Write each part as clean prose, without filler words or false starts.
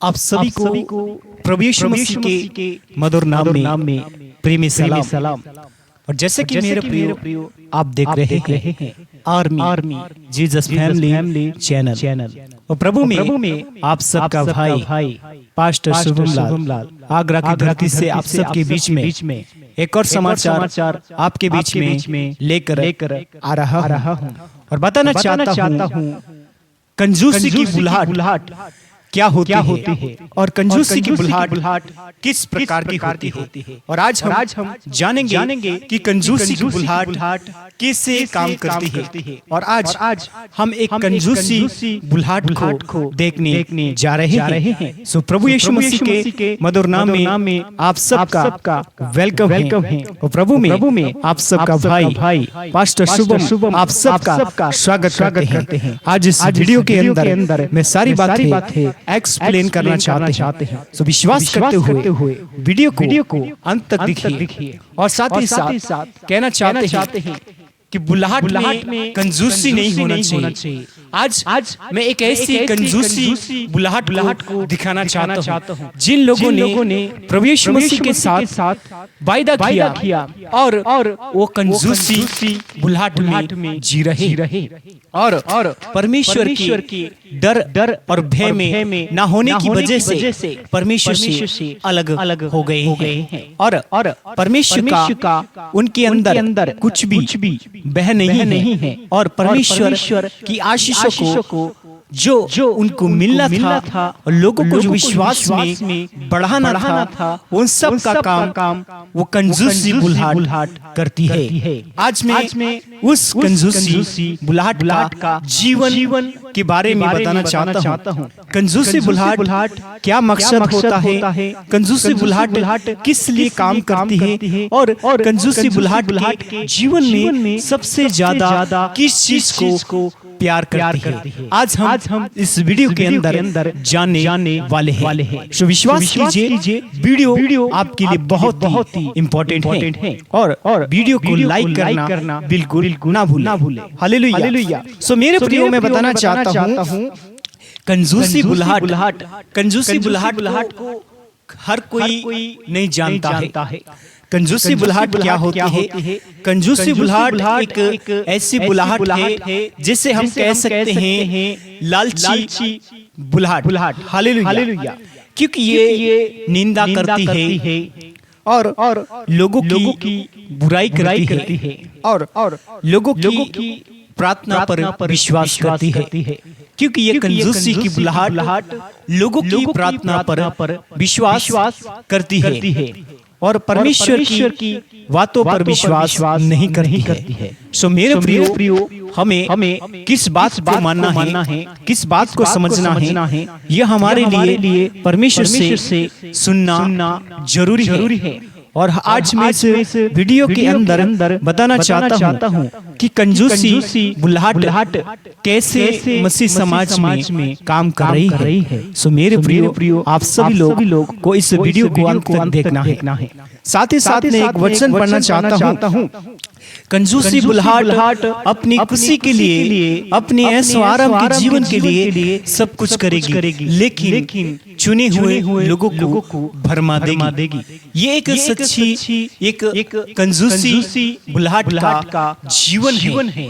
आप सभी को प्रभु यीशु मसीह के मधुर नाम में प्रेमी सलाम। और जैसे कि मेरे प्रियो आप देख रहे हैं आर्मी जीसस फैमिली चैनल और प्रभु में आप सबका भाई पास्टर शुभम लाल आगरा की धरती से आप सबके बीच में एक और समाचार आपके बीच में लेकर आ रहा हूँ और बताना चाहता हूँ कंजूसी की बुलाहट क्या होती है और कंजूसी की बुलाहट किस प्रकार की होती है। और आज हम जानेंगे कि कंजूसी की बुलाहट कैसे काम करती है। और आज हम एक कंजूसी बुलाहट को देखने जा रहे हैं। सो प्रभु यीशु मसीह के मधुर नाम में आप सबका वेलकम है। और प्रभु में आप सबका भाई पास्टर शुभम आप सबका स्वागत करते हैं। आज इस वीडियो के अंदर मैं सारी बातें एक्सप्लेन करना चाहते हैं। सो विश्वास करते हुए वीडियो को अंत तक देखिए और साथ ही साथ कहना चाहते हैं कि बुलाहट में कंजूसी नहीं होना चाहिए। आज मैं एक ऐसी कंजूसी बुलाहट को दिखाना चाहता हूँ जिन लोगों ने प्रभु यीशु मसीह के साथ वायदा किया और वो कंजूसी बुलाहट में जी रहे और परमेश्वर की डर और भय में ना होने की वजह से परमेश्वर से अलग हो गए हैं। और परमेश्वर का उनके अंदर कुछ भी बह नहीं है और परमेश्वर की आशीषों को जो उनको मिलना था और लोगों को जो विश्वास में बढ़ाना था उन सब का काम वो कंजूसी बुलाहट करती है। आज मैं उस कंजूसी बुलाहट का जीवन के बारे में बताना चाहता हूँ। कंजूसी बुलाहट क्या मकसद होता है, कंजूसी बुलाहट किस लिए काम करती है और कंजूसी बुलाहट के जीवन में सबसे ज्यादा किस चीज को प्यार करती है। आज हम इस वीडियो के अंदर जानने वाले हैं। तो विश्वास कीजिए वीडियो आपके लिए बहुत ही इम्पोर्टेंट है और वीडियो को लाइक करना बिल्कुल ना भूले। हालेलुया। सो मेरे प्रियो मैं बताना चाहता हूँ कंजूसी बुलाहट को हर कोई नहीं जानता है। कंजूसी बुलाहट क्या होती है? कंजूसी बुलाहट एक ऐसी बुलाहट है जिसे हम कह सकते हैं लालची बुलाहट। हालेलुया। क्योंकि ये निंदा करती है और लोगों की बुराई करती है और लोगों की प्रार्थना पर विश्वास करती है। क्योंकि ये कंजूसी की बुलाहट लोगों की प्रार्थना पर विश्वास करती है और परमेश्वर की बातों पर विश्वास नहीं करती है। सो मेरे प्रियो हमें किस बात को मानना है, किस बात को समझना है, यह हमारे लिए परमेश्वर से सुनना जरूरी है। और आज मैं इस वीडियो के अंदर बताना चाहता हूँ कि कंजूसी बुलाहट कैसे मसीह समाज में काम कर रही है। सो मेरे प्रियो आप सभी लोग को इस वीडियो को अंत तक देखना है। साथ ही साथ मैं एक वचन पढ़ना चाहता हूँ। कंजूसी बुलाहट अपनी खुशी के लिए, अपने ऐशो आराम के जीवन के लिए सब कुछ करेगी, लेकिन चुने हुए लोगों को भरमा देगी। ये एक सच्ची एक कंजूसी बुलाहट का जीवन है।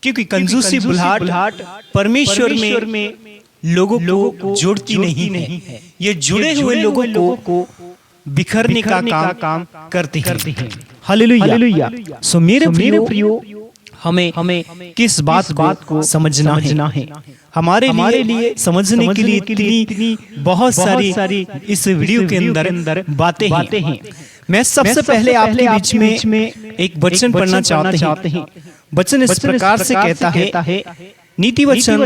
क्योंकि कंजूसी बुलाहट परमेश्वर में लोगों को जोड़ती नहीं है, ये जुड़े हुए लोगों को बिखरने का काम करती है। हालेलुया। सो मेरे प्रियो हमें किस बात को समझना है? हमारे लिए समझने के लिए इतनी बहुत सारी इस वीडियो के अंदर बातें हैं। मैं सबसे पहले आपके बीच में एक वचन पढ़ना चाहते हैं। वचन इस प्रकार से कहता है, नीति वचन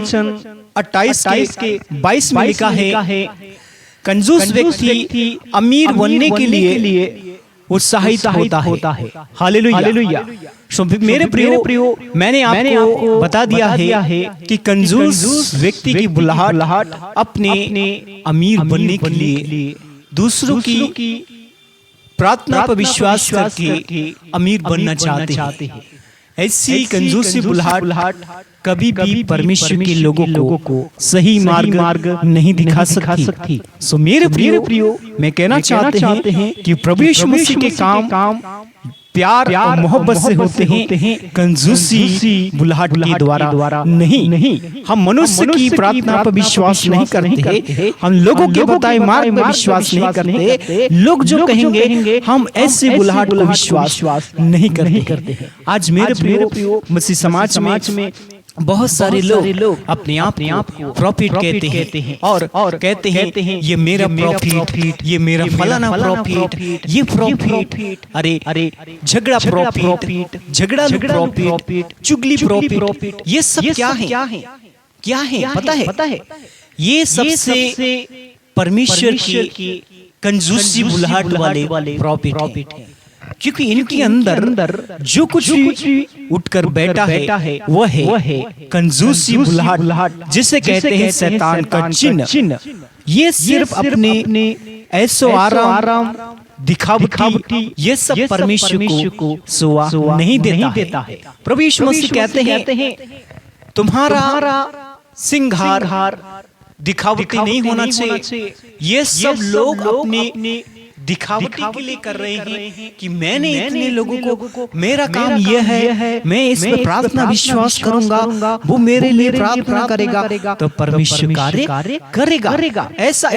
28 के 22 में लिखा है, कंजूस व्यक्ति अमीर बनने के लिए उत्साहित होता है। हालेलुया। सो मेरे प्रियो मैंने आपको बता दिया है कि कंजूस व्यक्ति की बुलाहट अपने अमीर बनने के लिए दूसरों की प्रार्थना पर विश्वास करके अमीर बनना चाहते हैं। ऐसी कंजूसी बुलाहट कभी भी परमेश्वर के लोगों को सही मार्ग नहीं दिखा सकती। सो मेरे प्रियो, मैं कहना चाहते हैं कि प्रभु यीशु मसीह के काम प्यार और मोहब्बत से होते हैं, कंजूसी बुलाहट के द्वारा नहीं। हम मनुष्य की प्रार्थना पर विश्वास नहीं करते, हम लोगों के बताए मार्ग पर विश्वास नहीं करते। लोग जो कहेंगे हम ऐसे बुलाहट को विश्वास नहीं करते। आज मेरे प्रियो, मसीह समाज में बहुत सारे लोग अपने आप को प्रॉफिट कहते हैं और कहते हैं ये मेरा प्रॉफिट, ये मेरा फलाना प्रॉफिट, ये प्रॉफिट, अरे झगड़ा प्रॉफिट, झगड़ालू प्रॉफिट, चुगली प्रॉफिट, ये सब क्या है पता है? ये सबसे परमेश्वर की कंजूसी बुलाहट वाले प्रॉफिट है। क्योंकि इनके अंदर जो कुछ उठकर बैठा है वह है कंजूसी बुलाहट, जिसे कहते हैं शैतान का चिन्ह। ये सिर्फ अपने ऐसो आराम दिखावटी ये सब परमेश्वर को सुआ नहीं देता है। प्रभु यीशु मसीह कहते हैं तुम्हारा सिंगार दिखावटी नहीं होना चाहिए। ये सब लोग अपने दिखावटी के लिए कर रहे हैं कि मैंने इतने लोगों को, मेरा काम यह है, मैं इस पर प्रार्थना विश्वास करूंगा, वो मेरे लिए प्रार्थना करेगा तो परमेश्वर कार्य करेगा। ऐसा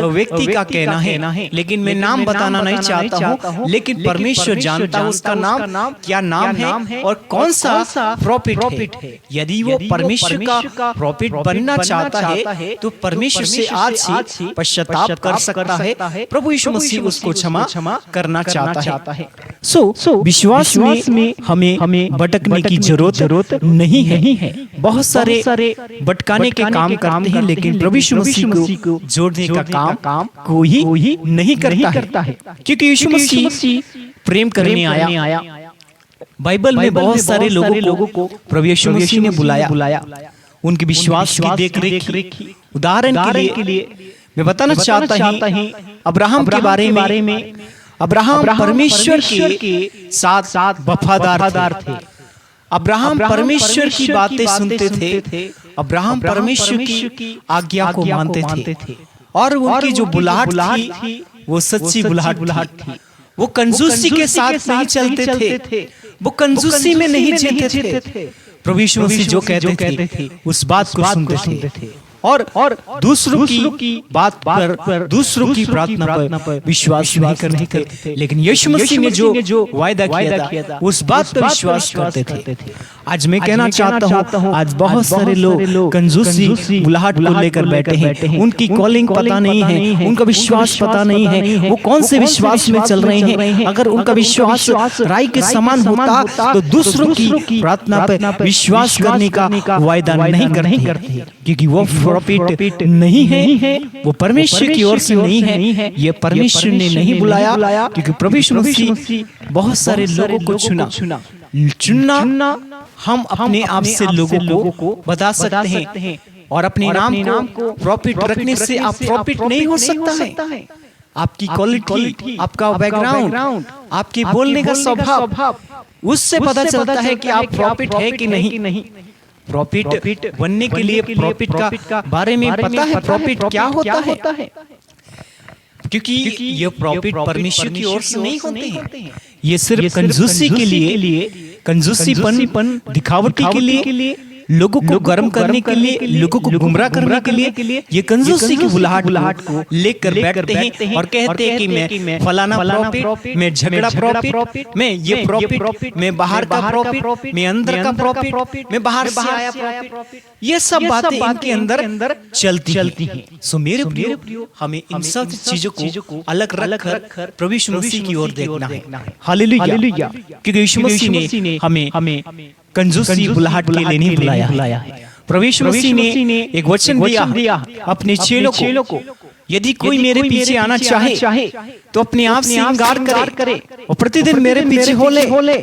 व्यक्ति का कहना है, लेकिन मैं नाम बताना नहीं चाहता हूँ। लेकिन परमेश्वर जानता है उसका नाम क्या नाम है और कौन सा प्रॉफिट है। यदि वो परमेश्वर का प्रॉफिट बनना चाहता है तो परमेश्वर से आज ही पश्चाताप कर सकता है। प्रभु यीशु मसीह उसको क्षमा करना चाहता है। सो विश्वास में हमें भटकने की जरूरत नहीं है। बहुत सारे भटकाने के काम करते हैं, लेकिन प्रभु यीशु मसीह को जोड़ने का काम कोई नहीं करता है। क्योंकि यीशु मसीह प्रेम करने आया। बाइबल में बहुत सारे लोगों को प्रभु यीशु मसीह ने बुलाया, उनके विश्वास की देखरेख की। उदाहरण के लिए मैं बताना चाहता हूँ अब्राहम के बारे में। अब्राहम परमेश्वर के साथ वफादार थे। अब्राहम परमेश्वर की बातें सुनते थे। अब्राहम परमेश्वर की आज्ञा को मानते थे और उनकी जो बुलाहट थी वो सच्ची बुलाहट थी। वो कंजूसी के साथ नहीं चलते थे, वो कंजूसी में नहीं जीते थे। प्रभु यीशु मसीह जो कहते थे उस बात को सुनते थे और दूसरों की बात पर, दूसरों की प्रार्थना पर विश्वास नहीं करते थे। लेकिन यीशु मसीह ने जो वायदा किया था उस बात पर विश्वास करते थे। आज मैं कहना चाहता हूँ आज बहुत सारे लोग कंजूसी बुलाहट को लेकर बैठे हैं। उनकी कॉलिंग पता नहीं है, उनका विश्वास पता नहीं है, वो कौन से विश्वास में चल रहे हैं। अगर उनका विश्वास राई के समान होता तो दूसरों की प्रार्थना पर विश्वास करने का वायदा नहीं करते, क्योंकि वो प्रॉफिट नहीं है, वो परमेश्वर की ओर से नहीं है। ये परमेश्वर ने नहीं बुलाया, क्योंकि प्रभु यीशु मसीह बहुत सारे लोगों को चुनना हम अपने आप से लोगों को बता सकते हैं। और अपने नाम को प्रॉफिट रखने से आप प्रॉफिट नहीं हो सकता है। आपकी क्वालिटी, आपका बैकग्राउंड, आपके बोलने का स्वभाव, उससे पता चलता है कि आप प्रॉफिट है कि नहीं। प्रॉफिट बनने के लिए प्रॉफिट का बारे में पता है, प्रॉफिट क्या होता है। क्योंकि ये प्रॉफिट परमेश्वर की ओर से नहीं होते हैं। ये सिर्फ कंजूसी के लिए, कंजूसीपन दिखावटी के लिए, लोगों को गर्म करने के लिए, लोगों को गुमराह करने के लिए ये कंजूसी की बुलाहट को लेकर बैठते हैं और कहते हैं कि मैं फलाना प्रॉफिट, मैं झगड़ा प्रॉफिट, मैं ये प्रॉफिट, मैं बाहर का प्रॉफिट, मैं अंदर का प्रॉफिट, मैं बाहर से आया प्रॉफिट। ये सब बातें इनके अंदर चलती हैं। सो मेरे प्रियो, हमें इन सब चीजों को अलग रखकर प्रभु यीशु मसीह की ओर देखना है। हालेलुया। क्योंकि यीशु मसीह ने हमें कंजूसी बुलाहट के लिए नहीं बुलाया है। प्रभु यीशु मसीह ने एक वचन दिया अपने चेलों को, यदि कोई मेरे पीछे आना चाहे तो अपने आप से इंकार करे और प्रतिदिन मेरे पीछे होले।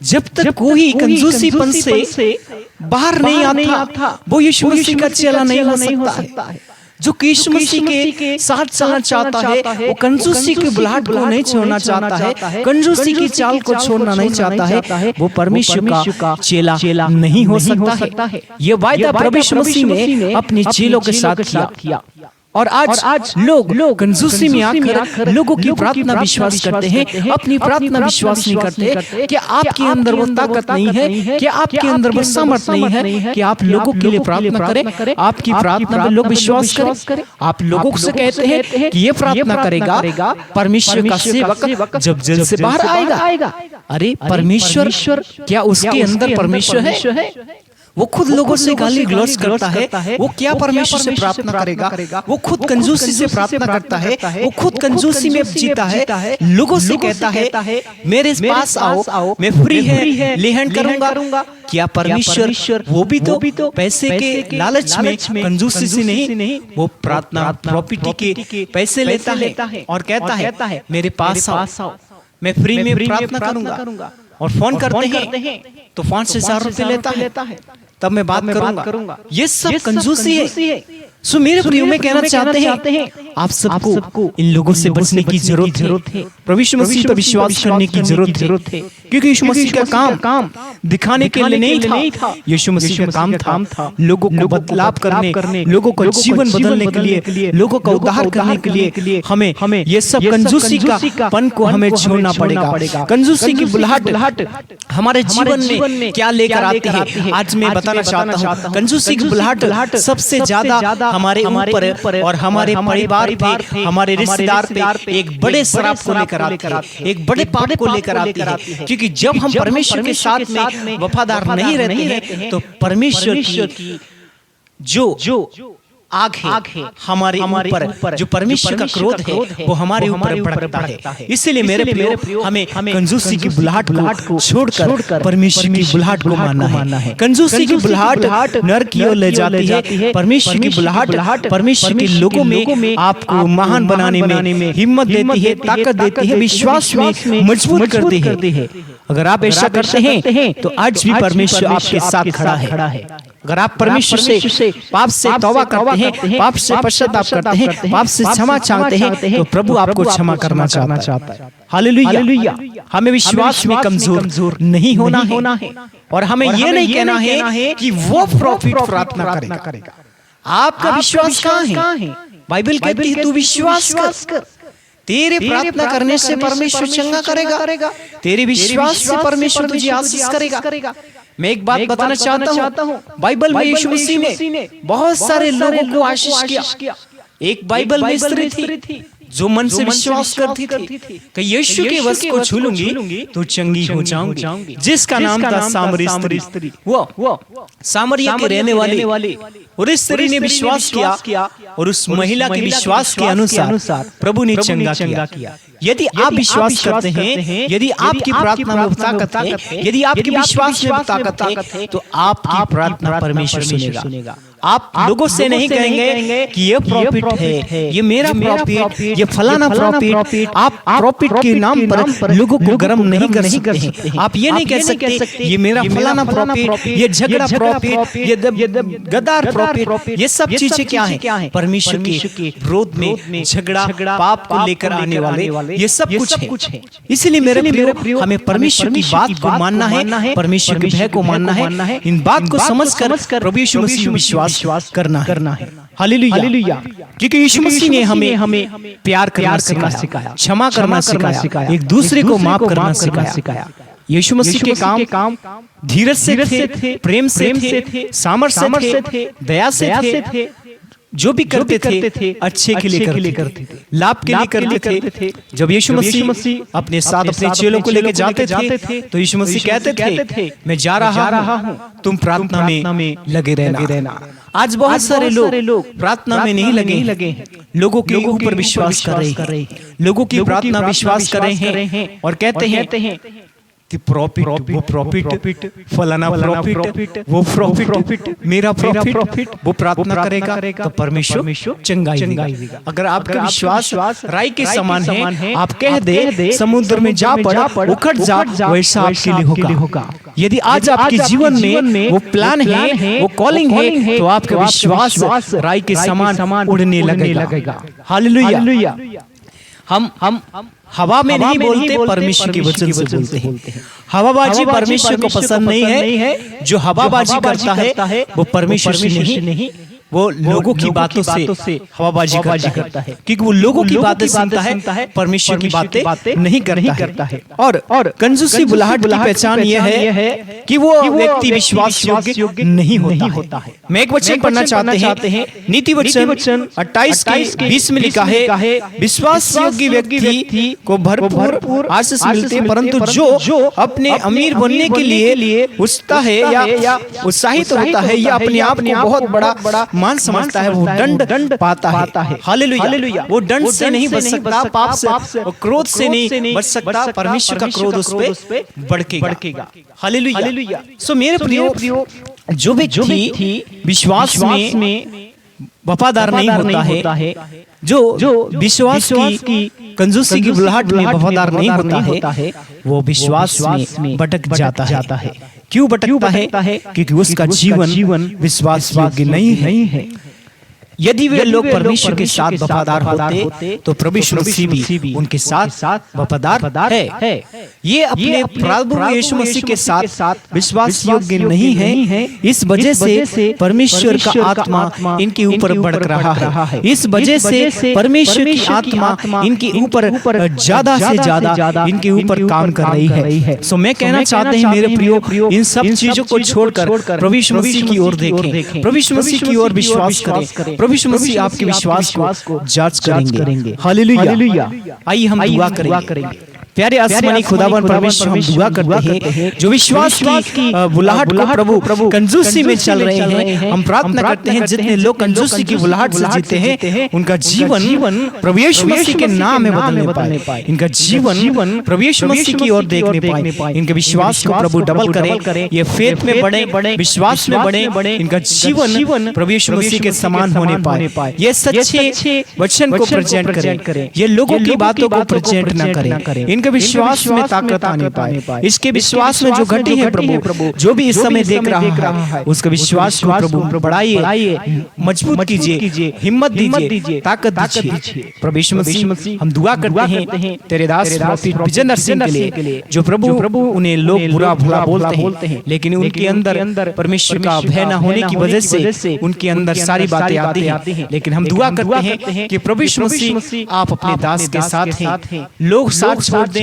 जब तक कोई कंजूसीपन से बाहर नहीं आता वो यीशु मसीह का चेला नहीं हो सकता है। जो यीशु मसीह के साथ चलना चाहता है, वो कंजूसी की बुलाहट को नहीं छोड़ना चाहता है, कंजूसी की चाल को छोड़ना नहीं चाहता है, वो परमेश्वर का चेला नहीं हो सकता है। ये वायदा प्रभु यीशु मसीह ने अपने चेलों के साथ किया। और आज लोग कंजूसी में आकर लोगों की प्रार्थना विश्वास करते हैं, अपनी प्रार्थना विश्वास नहीं करते कि आपके अंदर वो ताकत नहीं है, कि आपके अंदर वो सामर्थ नहीं है कि आप लोगों के लिए प्रार्थना करें, आपकी प्रार्थना में लोग विश्वास करें। आप लोगों से कहते हैं कि ये प्रार्थना करेगा, परमेश्वर का सेवक जब जेल से बाहर आएगा। अरे परमेश्वर, क्या उसके अंदर परमेश्वर है? वो खुद लोगों से गाली गलौज करता है, वो क्या परमेश्वर से प्रार्थना करेगा? वो खुद कंजूसी से प्रार्थना करता है, वो खुद कंजूसी में जीता है, लोगों से कहता है मेरे पास आओ, मैं फ्री है लेहन करूंगा। क्या परमेश्वर वो भी तो पैसे के लालच में कंजूसी से नहीं, वो प्रार्थना प्रॉपर्टी के पैसे लेता है और कहता है मेरे पास आओ, मैं फ्री में प्रार्थना करूंगा। और फोन करते हैं तो 5,000 रुपए लेता है, तब मैं बात करूंगा। ये सब कंजूसी है। सो मेरे प्रियो में कहना चाहते हैं आप सबको इन लोगों से बचने की जरूरत है। प्रभु यीशु मसीह पर विश्वास करने की जरूरत है, क्योंकि यीशु मसीह का काम दिखाने के लिए नहीं था। यीशु मसीह का काम था लोगों को बदलाव करने, लोगों को जीवन बदलने के लिए, लोगों का उद्धार करने के लिए हमें ये सब कंजूसी का पन को हमें छोड़ना पड़ेगा। कंजूसी की बुलाहट हमारे जीवन में क्या लेकर आती है, आज मैं बताना चाहता हूँ। कंजूसी की बुलाहट सबसे ज्यादा हमारे ऊपर और हमारे परिवार पे, हमारे रिश्तेदार पे एक बड़े श्राप को लेकर आती है, एक बड़े पाप को लेकर आती है। क्योंकि जब हम परमेश्वर के साथ में वफादार नहीं रहते हैं तो परमेश्वर की जो आग है हमारे ऊपर, जो परमेश्वर का क्रोध है वो हमारे ऊपर भड़कता है। इसलिए मेरे प्रियो, हमें कंजूसी की बुलाहट को छोड़कर परमेश्वर की बुलाहट को मानना है। कंजूसी की बुलाहट नरक की ओर ले जाती है, परमेश्वर की बुलाहट परमेश्वर के लोगों में आपको महान बनाने में हिम्मत देती है, ताकत देती है, विश्वास में मजबूत करती है। अगर आप ऐसा करते हैं तो आज भी परमेश्वर आपके साथ खड़ा है। अगर आप परमेश्वर से पाप से तौबा करते हैं, पाप से पश्चाताप करते हैं, पाप से क्षमा चाहते हैं, तो प्रभु आपको क्षमा करना चाहता है। हालेलुया। हमें विश्वास में कमजोर नहीं होना है, और हमें ये नहीं कहना है कि वो प्रॉफिट प्रार्थना करेगा। आपका विश्वास कहाँ है? बाइबल कहती है तू विश्वास कर, तेरे प्रार्थना करने से परमेश्वर चंगा करेगा, तेरे विश्वास से परमेश्वर तुझे आशीष करेगा। मैं एक बात बताना चाहता हूँ, बाइबल में यीशु मसीह ने बहुत सारे लोगों को आशीष किया। एक बाइबल में स्त्री थी जो मन से विश्वास करती थी कि यीशु के वस्त्र को छू लूंगी तो चंगी हो जाऊंगी, जिसका नाम था सामरी स्त्री। वो सामरिया के रहने वाली और इस स्त्री ने विश्वास किया और उस महिला के विश्वास के अनुसार प्रभु ने चंगा किया। यदि आप विश्वास करते हैं, यदि आपकी प्रार्थना में ताकत है, यदि आपके विश्वास में ताकत है, तो आपकी प्रार्थना परमेश्वर सुनेगा। आप लोगों से नहीं कहेंगे कि ये प्रॉफिट है, ये मेरा प्रॉफिट, ये फलाना प्रॉफिट। आप प्रॉफिट के नाम पर लोगों को गर्म नहीं कर सकते। आप ये नहीं कह सकते ये मेरा फलाना प्रॉफिट, ये झगड़ा प्रॉफिट, ये गद्दार प्रॉफिट। ये सब चीजें क्या है? परमेश्वर के विरोध में झगड़ा, पाप को लेकर आने वाले ये सब कुछ है। इसलिए मेरे प्रियो, हमें परमेश्वर की बात को मानना है, परमेश्वर के भय को मानना है। इन बात को समझकर प्रभु यीशु मसीह विश्वास करना है। हालेलुया। क्योंकि यीशु मसीह ने हमें प्यार करना सिखाया, क्षमा करना सिखाया, एक दूसरे को माफ करना सिखाया। यीशु मसीह के काम धीरज से थे, प्रेम से थे, सामर्थ्य से थे, दया से थे। जो भी करते थे अच्छे के लिए करते थे, लाभ के लिए करते थे। जब यीशु मसीह अपने साथ अपने चेलों को लेकर जाते थे तो यीशु मसीह कहते थे मैं जा रहा हूँ, तुम प्रार्थना में लगे रहना। आज बहुत सारे लोग प्रार्थना में नहीं लगे हैं, लोगों के ऊपर विश्वास कर रहे हैं, लोगों की प्रार्थना विश्वास कर रहे हैं और कहते हैं कि प्रॉफिट, वो प्रॉफिट, फलाना प्रॉफिट, वो प्रॉफिट, मेरा प्रॉफिट, वो प्रार्थना करेगा तो परमेश्वर चंगाई देगा। अगर आपका विश्वास राई के समान है, आप कह दे समुद्र में जा पड़, उखड़ जा, वैसा आपके लिए होगा। यदि आज आपके जीवन में वो प्लान है, वो कॉलिंग है, तो आपका विश्वास राई के समान उड़ने लगेगा। हालेलुया। हम हवा में नहीं बोलते, परमेश्वर के वचन से बोलते हैं। हवाबाजी परमेश्वर को पसंद नहीं है। जो हवाबाजी करता है वो परमेश्वर से नहीं, वो लोगों की बातों से हवाबाजी करता है, क्योंकि वो लोगों की बातें सुनता है, परमेश्वर की बातें नहीं करता है। और कंजूसी बुलाहट की पहचान यह है कि वो व्यक्ति विश्वास योग्य नहीं होता है। मैं एक वचन पढ़ना चाहते हैं, नीति वचन 28 के 20 में लिखा है, विश्वास योग्य व्यक्ति को भरपूर आशीष मिलते हैं, परंतु जो अपने अमीर बनने के लिए उठता है या उत्साहित होता है या अपने आप को बहुत बड़ा मान समझता है, वो दंड पाता है। हालेलुया। वो दंड से नहीं बच सकता, पाप से, क्रोध से नहीं बच सकता, परमेश्वर का क्रोध उस पे भड़केगा। हालेलुया। सो मेरे प्रियो, जो व्यक्ति विश्वास में वफादार नहीं होता है, जो विश्वास की कंजूसी की बुलाहट में वफादार नहीं होता है, वो विश्वास में भटक जाता है। क्यों भटकता है? क्योंकि उसका जीवन विश्वास योग्य नहीं है। यदि वे लोग परमेश्वर के साथ वफादार होते तो प्रभु यीशु मसीह भी उनके साथ वफादार है। ये अपने प्रभु यीशु मसीह के साथ विश्वास योग्य नहीं है। इस वजह से परमेश्वर का आत्मा इनके ऊपर भड़क रहा है। इस वजह से परमेश्वर की आत्मा इनके ऊपर ज्यादा से ज्यादा इनके ऊपर काम कर रही है। सो मैं कहना चाहते हैं मेरे प्रियो, इन सब चीजों को छोड़कर प्रभु यीशु मसीह की ओर देखें, प्रभु यीशु मसीह की ओर विश्वास करें। प्रभु यीशु मसीह आपके विश्वास को जांच करेंगे। हालेलुया। आइए हम दुआ करेंगे। प्यारे आसमानी खुदावन परमेश्वर, हम दुआ करते हैं जो विश्वास की बुलाहट को प्रभु कंजूसी में चल रहे हैं, हम प्रार्थना करते हैं जितने लोग कंजूसी की बुलाहट से जीते हैं, उनका जीवन प्रभु यीशु मसीह के नाम में बदलने पाए, इनका जीवन प्रभु यीशु मसीह की ओर देखने पाए, इनके विश्वास को प्रभु डबल करे, ये फेथ में बढ़े, विश्वास में बढ़े, इनका जीवन प्रभु यीशु मसीह के समान होने पाए, ये सच्चे वचन को प्रेजेंट करें, ये लोगों की बातों को प्रेजेंट न करें, विश्वास में ताकत आने पाए। इसके विश्वास में जो घटी है प्रभु, जो भी इस समय देख रहा है, उसके विश्वास को प्रभु बढ़ाइए, मजबूत कीजिए, हिम्मत दीजिए, ताकत दीजिए। प्रभु यीशु मसीह, हम दुआ करते हैं तेरे दास विजय सिंह के लिए, जो प्रभु उन्हें लोग बुरा बोलते हैं, लेकिन उनके अंदर परमेश्वर का भय न होने की वजह से उनके अंदर सारी बातें आती हैं। लेकिन हम दुआ करते हैं कि प्रभु यीशु मसीह आप अपने दास के साथ हैं, लोग साथ छोड़ दें,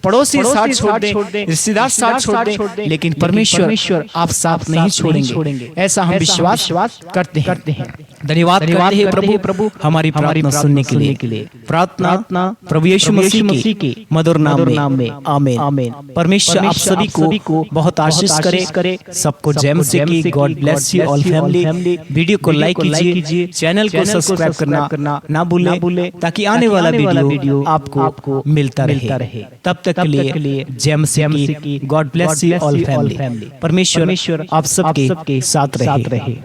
पड़ोसी साथ छोड़ दें, रिश्तेदार साथ छोड़ दें, लेकिन परमेश्वर आप साथ नहीं छोड़ेंगे, ऐसा हम विश्वास करते हैं। धन्यवाद करते हैं प्रभु हमारी प्रार्थना सुनने के लिए। प्रार्थना प्रभु यीशु मसीह के मधुर नाम में, आमीन। परमेश्वर आप सभी को बहुत आशीष करे, सबको जय मसीह की। God bless you all family. Video को लाइक कीजिए, चैनल को सब्सक्राइब करना ना भूलें, ताकि आने वाला वीडियो आपको मिलता रहे। तब तक के लिए जय मसीह की। God bless you all family. परमेश्वर आप सबके साथ रहे।